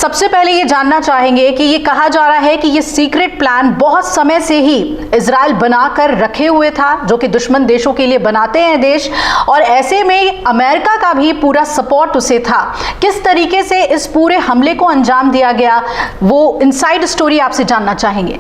सबसे पहले ये जानना चाहेंगे कि ये कहा जा रहा है कि ये सीक्रेट प्लान बहुत समय से ही इजराइल बनाकर रखे हुए था, जो कि दुश्मन देशों के लिए बनाते हैं देश, और ऐसे में अमेरिका का भी पूरा सपोर्ट उसे था। किस तरीके से इस पूरे हमले को अंजाम दिया गया, वो इनसाइड स्टोरी आपसे जानना चाहेंगे।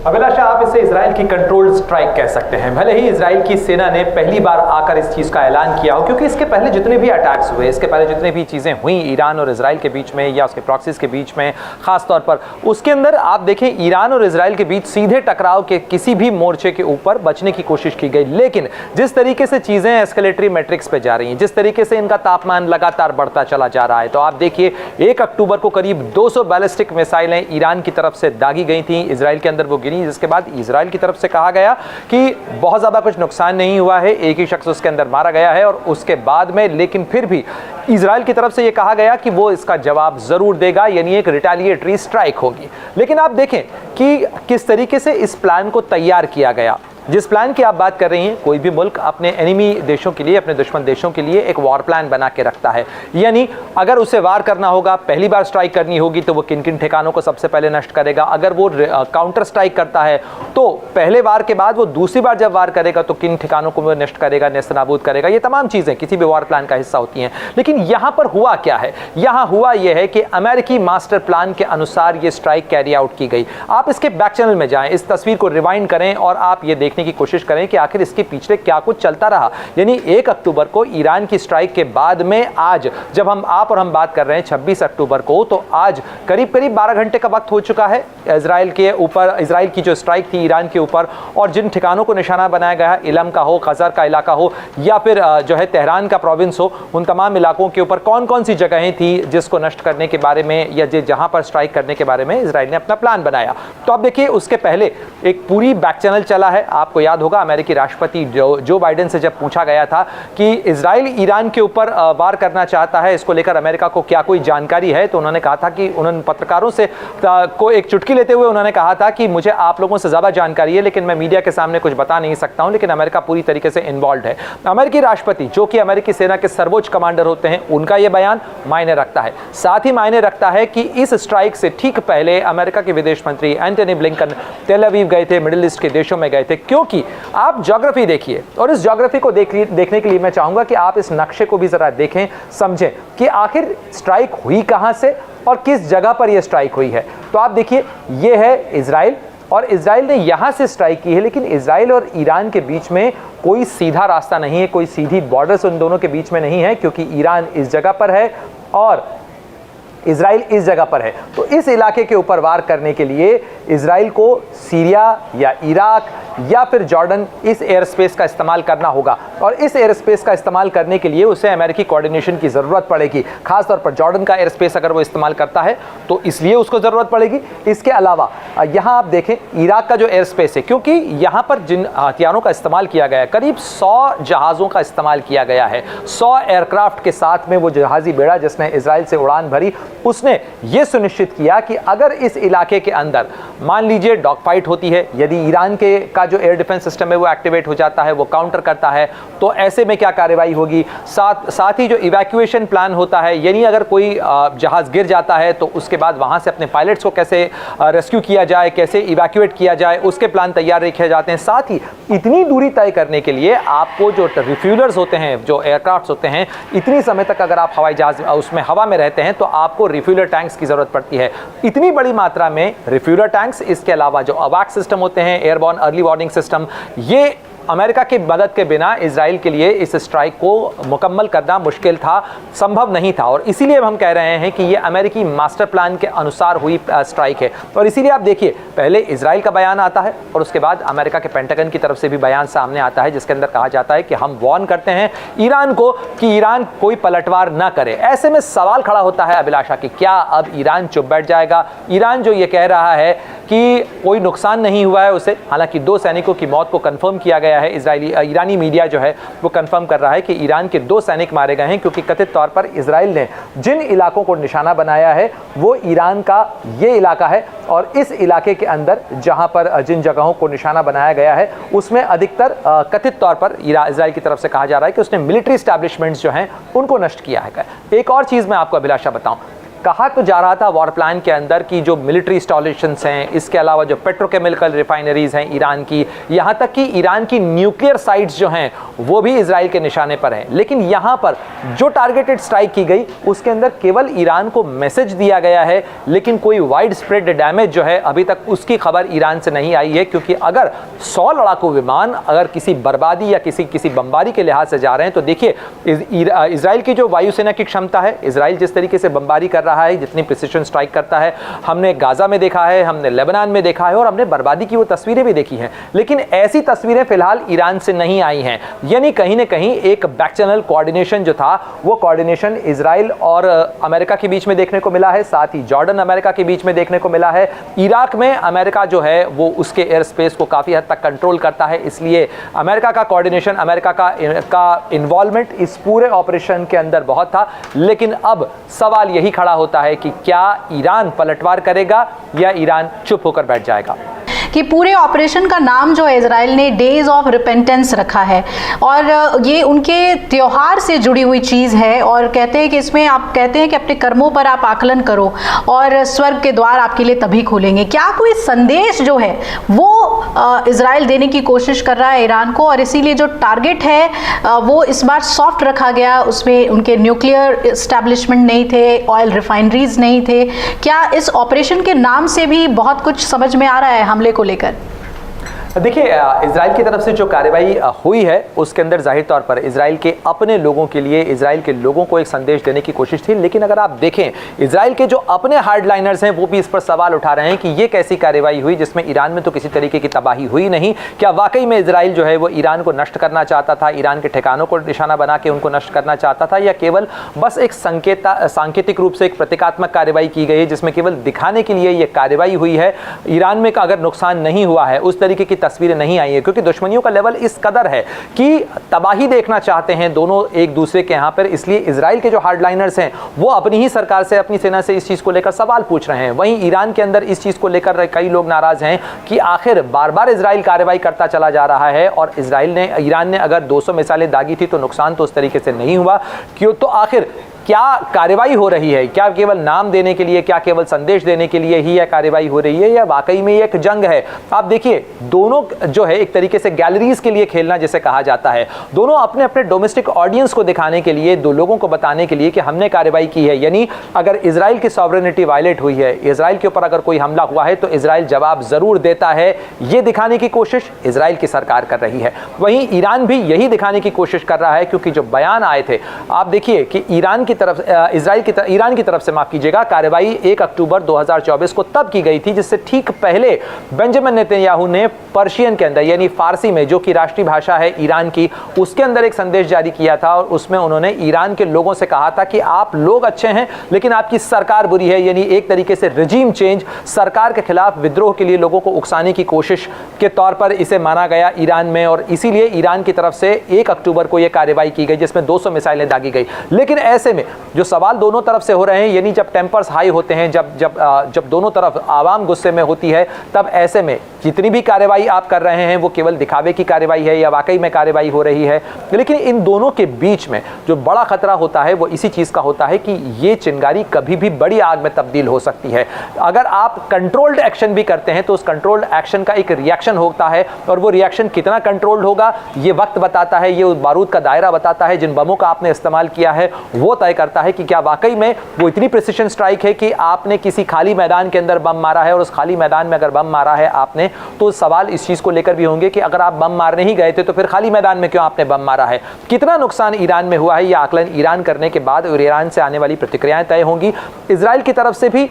अभिलाषा, आप इसे इजराइल की कंट्रोल्ड स्ट्राइक कह सकते हैं। भले ही इजराइल की सेना ने पहली बार आकर इस चीज़ का ऐलान किया हो, क्योंकि इसके पहले जितने भी अटैक्स हुए, इसके पहले जितने भी चीज़ें हुई ईरान और इजराइल के बीच में या उसके प्रॉक्सीज के बीच में खास तौर पर, उसके अंदर आप देखें ईरान और इजराइल के बीच सीधे टकराव के किसी भी मोर्चे के ऊपर बचने की कोशिश की गई। लेकिन जिस तरीके से चीज़ें एस्केलेटरी मैट्रिक्स पे जा रही हैं, जिस तरीके से इनका तापमान लगातार बढ़ता चला जा रहा है, तो आप देखिए 1 अक्टूबर को करीब 200 बैलिस्टिक मिसाइलें ईरान की तरफ से दागी गई थी, इजराइल के अंदर वो गिरी, जिसके बाद इजराइल की तरफ से कहा गया कि बहुत ज़्यादा कुछ नुकसान नहीं हुआ है, एक ही शख्स उसके अंदर मारा गया है। और उसके बाद में लेकिन फिर भी इजराइल की तरफ से यह कहा गया कि वो इसका जवाब ज़रूर देगा, यानी एक रिटेलिएटरी स्ट्राइक होगी। लेकिन आप देखें कि किस तरीके से इस प्लान को तैयार किया गया। जिस प्लान की आप बात कर रही हैं, कोई भी मुल्क अपने एनिमी देशों के लिए, अपने दुश्मन देशों के लिए एक वॉर प्लान बना के रखता है। यानी अगर उसे वार करना होगा, पहली बार स्ट्राइक करनी होगी, तो वो किन किन ठिकानों को सबसे पहले नष्ट करेगा। अगर वो काउंटर स्ट्राइक करता है तो पहले वार के बाद वो दूसरी बार जब वार करेगा तो किन ठिकानों को वो नष्ट करेगा, नेस्तनाबूद करेगा। ये तमाम चीज़ें किसी भी वॉर प्लान का हिस्सा होती हैं। लेकिन यहाँ पर हुआ क्या है? यहाँ हुआ यह है कि अमेरिकी मास्टर प्लान के अनुसार ये स्ट्राइक कैरी आउट की गई। आप इसके बैक चैनल में जाएं, इस तस्वीर को रिवाइंड करें और आप ये देखने की कोशिश करें कि आखिर इसके पीछे क्या कुछ चलता रहा। यानी 1 अक्टूबर को ईरान की स्ट्राइक के बाद में आज जब हम बात कर रहे हैं 26 अक्टूबर को, तो आज करीब 12 घंटे का वक्त हो चुका है इजराइल के ऊपर, इजराइल की जो स्ट्राइक थी ईरान के ऊपर, और जिन ठिकानों को निशाना बनाया गया है, इलम का हो, खजर का इलाका हो, या फिर जो है तेहरान का प्रोविंस हो, उन तमाम इलाकों के ऊपर कौन कौन सी जगहें थी जिसको नष्ट करने के बारे में या जहां पर स्ट्राइक करने के बारे में इजराइल ने अपना प्लान बनाया। तो आप देखिए उसके पहले एक पूरी बैक चैनल चला है। आपको याद होगा अमेरिकी राष्ट्रपति जो बाइडेन से जब पूछा गया था कि इजराइल ईरान के ऊपर वार करना चाहता है, इसको लेकर अमेरिका को क्या कोई जानकारी है, तो उन्होंने कहा था कि उन्होंने पत्रकारों से को एक चुटकी लेते हुए उन्होंने कहा था कि मुझे आप लोगों से ज़्यादा जानकारी है, लेकिन मैं मीडिया के सामने कुछ बता नहीं सकता हूं, लेकिन अमेरिका पूरी तरीके से इन्वॉल्व है। अमेरिकी राष्ट्रपति जो कि अमेरिकी सेना के सर्वोच्च कमांडर होते हैं, उनका यह बयान मायने रखता है। साथ ही मायने रखता है कि इस स्ट्राइक से ठीक पहले अमेरिका के विदेश मंत्री एंटनी ब्लिंकन तेल अवीव गए थे, मिडिल ईस्ट के देशों में गए थे, क्योंकि आप ज्योग्राफी देखिए, और इस ज्योग्राफी को देखने के लिए मैं चाहूंगा कि आप इस नक्शे को भी जरा देखें, समझें कि आखिर स्ट्राइक हुई कहां से और किस जगह पर यह स्ट्राइक हुई है। तो आप देखिए यह है इजराइल, और इजराइल ने यहां से स्ट्राइक की है, लेकिन इजराइल और ईरान के बीच में कोई सीधा रास्ता नहीं है, कोई सीधी बॉर्डर्स उन दोनों के बीच में नहीं है, क्योंकि ईरान इस जगह पर है और इजराइल इस जगह पर है। तो इस इलाके के ऊपर वार करने के लिए इजराइल को सीरिया या इराक या फिर जॉर्डन इस एयर स्पेस का इस्तेमाल करना होगा, और इस एयर स्पेस का इस्तेमाल करने के लिए उसे अमेरिकी कोऑर्डिनेशन की ज़रूरत पड़ेगी। खासतौर पर जॉर्डन का एयर स्पेस अगर वो इस्तेमाल करता है तो इसलिए उसको ज़रूरत पड़ेगी। इसके अलावा यहाँ आप देखें इराक का जो एयर स्पेस है, क्योंकि यहाँ पर जिन हथियारों का इस्तेमाल किया गया है, करीब 100 जहाज़ों का इस्तेमाल किया गया है, 100 एयरक्राफ्ट के साथ में वो जहाज़ी बेड़ा जिसने इजराइल से उड़ान भरी, उसने ये सुनिश्चित किया कि अगर इस इलाके के अंदर मान लीजिए डॉग फाइट होती है, यदि ईरान का जो एयर डिफेंस सिस्टम है वो एक्टिवेट हो जाता है, वो काउंटर करता है, तो ऐसे में क्या कार्रवाई होगी। साथ ही जो इवैक्यूएशन प्लान होता है, यानी अगर कोई जहाज़ गिर जाता है तो उसके बाद वहाँ से अपने पायलट्स को कैसे रेस्क्यू किया जाए, कैसे इवैक्यूएट किया जाए, उसके प्लान तैयार रखे जाते हैं। साथ ही इतनी दूरी तय करने के लिए आपको जो रिफ्यूलर्स होते हैं, जो एयरक्राफ्ट होते हैं, इतनी समय तक अगर आप हवाई जहाज उसमें हवा में रहते हैं तो आपको रिफ्यूलर टैंक्स की ज़रूरत पड़ती है। इतनी बड़ी मात्रा में रिफ्यूलर टैंक्स, इसके अलावा जो अवैक सिस्टम होते हैं, एयरबॉर्न अर्ली वार्निंग सिस्टम, ये अमेरिका की मदद के बिना इजराइल के लिए इस स्ट्राइक को मुकम्मल करना मुश्किल था, संभव नहीं था। और इसीलिए हम कह रहे हैं कि ये अमेरिकी मास्टर प्लान के अनुसार हुई स्ट्राइक है। और इसीलिए आप देखिए पहले इजराइल का बयान आता है और उसके बाद अमेरिका के पेंटागन की तरफ से भी बयान सामने आता है, जिसके अंदर कहा जाता है कि हम वार्न करते हैं ईरान को कि ईरान कोई पलटवार न करे। ऐसे में सवाल खड़ा होता है अभिलाषा कि क्या अब ईरान चुप बैठ जाएगा? ईरान जो ये कह रहा है कि कोई नुकसान नहीं हुआ है उसे, हालांकि 2 सैनिकों की मौत को कंफर्म किया गया है। ईरानी मीडिया जो है वो कंफर्म कर रहा है कि ईरान के 2 सैनिक मारे गए हैं, क्योंकि कथित तौर पर इजराइल ने जिन इलाकों को निशाना बनाया है वो ईरान का ये इलाका है, और इस इलाके के अंदर जहां पर जिन जगहों को निशाना बनाया गया है उसमें अधिकतर कथित तौर पर इजराइल की तरफ से कहा जा रहा है कि उसने मिलिट्री एस्टैब्लिशमेंट्स जो हैं उनको नष्ट किया है। एक और चीज़ मैं आपको अभिलाषा बताऊं, कहा तो जा रहा था वॉर प्लान के अंदर कि जो मिलिट्री इंस्टॉलेशंस हैं, इसके अलावा जो पेट्रोकेमिकल रिफाइनरीज हैं ईरान की, यहां तक कि ईरान की न्यूक्लियर साइट्स जो हैं वो भी इजराइल के निशाने पर हैं। लेकिन यहां पर जो टारगेटेड स्ट्राइक की गई उसके अंदर केवल ईरान को मैसेज दिया गया है, लेकिन कोई वाइड स्प्रेड डैमेज जो है अभी तक उसकी खबर ईरान से नहीं आई है। क्योंकि अगर 100 लड़ाकू विमान अगर किसी बर्बादी या किसी बमबारी के लिहाज से जा रहे हैं तो देखिए इजराइल की जो वायुसेना की क्षमता है, इजराइल जिस तरीके से बमबारी कर रहा है, जितनी प्रिसिशन स्ट्राइक करता है, हमने गाजा में देखा है, हमने लेबनान में देखा है और हमने बर्बादी की वो तस्वीरें भी देखी हैं। लेकिन ऐसी तस्वीरें फिलहाल ईरान से नहीं आई हैं। यानी कहीं ना कहीं एक बैक चैनल कोऑर्डिनेशन जो था वो कोऑर्डिनेशन इजराइल और अमेरिका के बीच में देखने को मिला है, साथ ही जॉर्डन अमेरिका के बीच में देखने को मिला है। इराक में अमेरिका जो है वो उसके एयर स्पेस को काफी हद तक कंट्रोल करता है, इसलिए अमेरिका का कोऑर्डिनेशन, अमेरिका का इन्वॉल्वमेंट इस पूरे ऑपरेशन के अंदर बहुत था। लेकिन अब सवाल यही खड़ा होता है कि क्या ईरान पलटवार करेगा या ईरान चुप होकर बैठ जाएगा। कि पूरे ऑपरेशन का नाम जो है इजराइल ने डेज ऑफ रिपेंटेंस रखा है और ये उनके त्योहार से जुड़ी हुई चीज़ है और कहते हैं कि इसमें आप कहते हैं कि अपने कर्मों पर आप आकलन करो और स्वर्ग के द्वार आपके लिए तभी खुलेंगे। क्या कोई संदेश जो है वो इजराइल देने की कोशिश कर रहा है ईरान को और इसीलिए जो टारगेट है वो इस बार सॉफ्ट रखा गया, उसमें उनके न्यूक्लियर इस्टेब्लिशमेंट नहीं थे, ऑयल रिफाइनरीज नहीं थे। क्या इस ऑपरेशन के नाम से भी बहुत कुछ समझ में आ रहा है हमले को लेकर? देखिए, इजराइल की तरफ से जो कार्रवाई हुई है उसके अंदर जाहिर तौर पर इजराइल के अपने लोगों के लिए, इजराइल के लोगों को एक संदेश देने की कोशिश थी। लेकिन अगर आप देखें इजराइल के जो अपने हार्डलाइनर्स हैं वो भी इस पर सवाल उठा रहे हैं कि ये कैसी कार्रवाई हुई जिसमें ईरान में तो किसी तरीके की तबाही हुई नहीं। क्या वाकई में इजराइल जो है वो ईरान को नष्ट करना चाहता था, ईरान के ठिकानों को निशाना बना के उनको नष्ट करना चाहता था, या केवल बस एक सांकेतिक रूप से एक प्रतीकात्मक कार्रवाई की गई है जिसमें केवल दिखाने के लिए ये कार्रवाई हुई है। ईरान में अगर नुकसान नहीं हुआ है, उस तरीके की तस्वीरें नहीं आई है, क्योंकि दुश्मनियों का लेवल इस कदर है कि तबाही देखना चाहते हैं दोनों एक दूसरे के यहां पर। इसलिए इजराइल के जो हार्डलाइनर्स हैं वो अपनी ही सरकार से, अपनी सेना से इस चीज को लेकर सवाल पूछ रहे हैं। वहीं ईरान के अंदर इस चीज को लेकर कई लोग नाराज हैं कि आखिर बार बार इजराइल कार्रवाई करता चला जा रहा है और ईरान ने अगर 200 मिसाइलें दागी थी तो नुकसान तो उस तरीके से नहीं हुआ। क्यों? तो आखिर क्या कार्रवाई हो रही है? क्या केवल नाम देने के लिए, क्या केवल संदेश देने के लिए ही यह कार्रवाई हो रही है या वाकई में एक जंग है? आप देखिए, दोनों जो है एक तरीके से गैलरीज के लिए खेलना जिसे कहा जाता है, दोनों अपने अपने डोमेस्टिक ऑडियंस को दिखाने के लिए, दो लोगों को बताने के लिए कि हमने कार्रवाई की है। यानी अगर इजराइल की सॉवरेनिटी वायलेट हुई है, इजराइल के ऊपर अगर कोई हमला हुआ है तो इजराइल जवाब जरूर देता है, ये दिखाने की कोशिश इजराइल की सरकार कर रही है। वहीं ईरान भी यही दिखाने की कोशिश कर रहा है, क्योंकि जो बयान आए थे, आप देखिए कि ईरान की तरफ से माफ कीजिएगा, कार्रवाई 1 अक्टूबर 2024 को तब की गई थी जिससे ठीक पहले बेंजामिन नेतन्याहू ने पर्शियन के अंदर, यानी फारसी में, जो कि राष्ट्रीय भाषा है ईरान की, उसके अंदर एक संदेश जारी किया था और उसमें उन्होंने ईरान के लोगों से कहा था कि आप लोग अच्छे हैं लेकिन आपकी सरकार बुरी है। यानी एक तरीके से रिजीम चेंज, सरकार के खिलाफ विद्रोह के लिए लोगों को उकसाने की कोशिश के तौर पर इसे माना गया ईरान में, और इसीलिए ईरान की तरफ से 1 अक्टूबर को यह कार्रवाई की गई जिसमें 200 मिसाइलें दागी गई। लेकिन ऐसे में जो सवाल दोनों तरफ से हो रहे हैं, यानी जब टेम्पर्स हाई होते हैं, जब दोनों तरफ आवाम गुस्से में होती है, तब ऐसे में जितनी भी कार्रवाई आप कर रहे हैं वो केवल दिखावे की कार्रवाई है या वाकई में कार्रवाई हो रही है। लेकिन इन दोनों के बीच में जो बड़ा खतरा होता है वो इसी चीज का होता है कि ये चिंगारी कभी भी बड़ी आग में तब्दील हो सकती है। अगर आप कंट्रोल्ड एक्शन भी करते हैं तो उस कंट्रोल्ड एक्शन का एक रिएक्शन होता है, और वो रिएक्शन कितना कंट्रोल्ड होगा ये वक्त बताता है, ये बारूद का दायरा बताता है, जिन बमों का आपने इस्तेमाल किया है वो तय करता है कि क्या वाकई में वो इतनी प्रिसिशन स्ट्राइक है कि आपने किसी खाली मैदान के अंदर बम मारा है, और उस खाली मैदान में अगर बम मारा है आपने, तो सवाल इस चीज को लेकर भी होंगे कि अगर आप बम मारने ही गए थे तो फिर खाली मैदान में क्यों आपने बम मारा है? कितना नुकसान ईरान में हुआ है यह आकलन ईरान करने के बाद और ईरान से आने वाली प्रतिक्रियाएं तय होंगी। इजराइल की तरफ से भी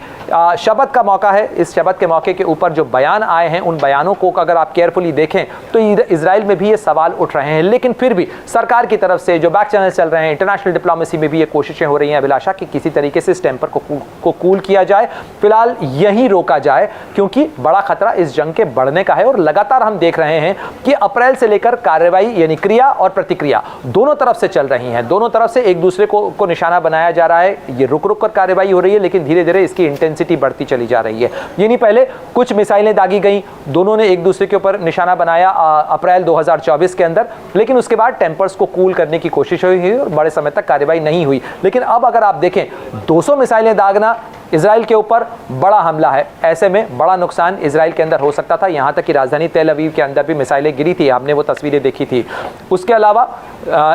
शबत का मौका है, इस शबत के मौके के ऊपर जो बयान आए हैं उन बयानों को अगर आप केयरफुली देखें तो इजराइल में भी ये सवाल उठ रहे हैं। लेकिन फिर भी सरकार की तरफ से जो बैक चैनल चल रहे हैं, इंटरनेशनल डिप्लोमेसी में भी ये कोशिशें हो रही हैं अभिलाषा कि किसी तरीके से इस टेम्पर को कूल किया जाए, फिलहाल यही रोका जाए, क्योंकि बड़ा खतरा इस जंग के बढ़ने का है। और लगातार हम देख रहे हैं कि अप्रैल से लेकर कार्रवाई यानी क्रिया और प्रतिक्रिया दोनों तरफ से चल रही हैं, दोनों तरफ से एक दूसरे को निशाना बनाया जा रहा है। ये रुक रुक कर कार्रवाई हो रही है, लेकिन धीरे धीरे इसकी इंटेंसिटी इंटेंसिटी बढ़ती चली जा रही है। यानी पहले कुछ मिसाइलें दागी गई, दोनों ने एक दूसरे के ऊपर निशाना बनाया अप्रैल 2024 के अंदर, लेकिन उसके बाद टेम्पर्स को कूल करने की कोशिश हुई और बड़े समय तक कार्रवाई नहीं हुई। लेकिन अब अगर आप देखें 200 मिसाइलें दागना इजराइल के ऊपर बड़ा हमला है। ऐसे में बड़ा नुकसान इजराइल के अंदर हो सकता था। यहाँ तक कि राजधानी तेल अवीव के अंदर भी मिसाइलें गिरी थी, हमने वो तस्वीरें देखी थी। उसके अलावा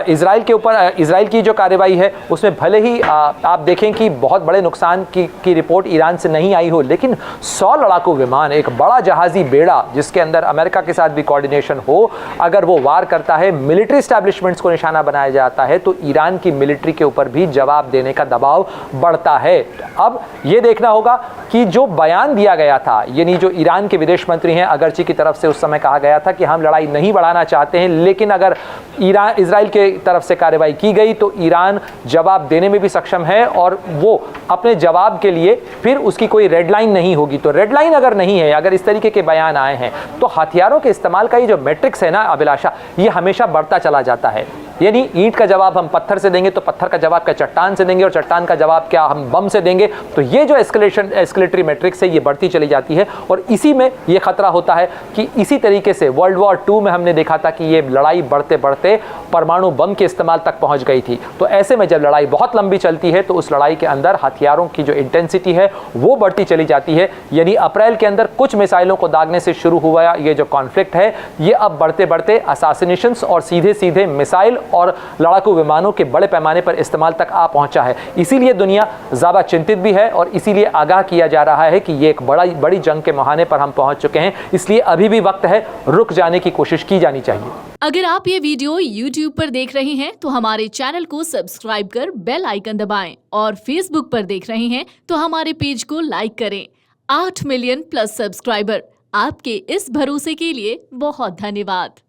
इजराइल के ऊपर इजराइल की जो कार्रवाई है उसमें भले ही आप देखें कि बहुत बड़े नुकसान की रिपोर्ट ईरान से नहीं आई हो, लेकिन 100 लड़ाकू विमान, एक बड़ा जहाजी बेड़ा जिसके अंदर अमेरिका के साथ भी कोऑर्डिनेशन हो, अगर वो वार करता है, मिलिट्री एस्टैब्लिशमेंट्स को निशाना बनाया जाता है, तो ईरान की मिलिट्री के ऊपर भी जवाब देने का दबाव बढ़ता है। अब ये देखना होगा कि जो बयान दिया गया था, यानी जो ईरान के विदेश मंत्री हैं अगरची की तरफ से उस समय कहा गया था कि हम लड़ाई नहीं बढ़ाना चाहते हैं, लेकिन अगर इजराइल के तरफ से कार्रवाई की गई तो ईरान जवाब देने में भी सक्षम है और वो अपने जवाब के लिए फिर उसकी कोई रेड लाइन नहीं होगी। तो रेड लाइन अगर नहीं है, अगर इस तरीके के बयान आए हैं, तो हथियारों के इस्तेमाल का ये जो मैट्रिक्स है ना अभिलाषा, ये हमेशा बढ़ता चला जाता है। यानी ईंट का जवाब हम पत्थर से देंगे तो पत्थर का जवाब क्या चट्टान से देंगे, और चट्टान का जवाब क्या हम बम से देंगे। तो ये जो एस्केलेटरी मैट्रिक्स है ये बढ़ती चली जाती है, और इसी में ये खतरा होता है कि इसी तरीके से वर्ल्ड वॉर 2 में हमने देखा था कि ये लड़ाई बढ़ते बढ़ते परमाणु बम के इस्तेमाल तक पहुंच गई थी। तो ऐसे में जब लड़ाई बहुत लंबी चलती है तो उस लड़ाई के अंदर हथियारों की जो इंटेंसिटी है वो बढ़ती चली जाती है। यानी अप्रैल के अंदर कुछ मिसाइलों को दागने से शुरू हुआ ये जो कॉन्फ्लिक्ट है, ये अब बढ़ते बढ़ते असैसिनेशंस और सीधे सीधे मिसाइल और लड़ाकू विमानों के बड़े पैमाने पर इस्तेमाल तक आ पहुंचा है। इसीलिए दुनिया ज़्यादा चिंतित भी है और इसीलिए आगाह किया जा रहा है कि ये एक बड़ी जंग के मुहाने पर हम पहुंच चुके हैं। इसलिए अभी भी वक्त है, रुक जाने की कोशिश की जानी चाहिए। अगर आप ये वीडियो YouTube पर देख रहे हैं तो हमारे चैनल को सब्सक्राइब कर बेल आइकन दबाएं, और Facebook पर देख रहे हैं तो हमारे पेज को लाइक करें। 8 मिलियन प्लस सब्सक्राइबर, आपके इस भरोसे के लिए बहुत धन्यवाद।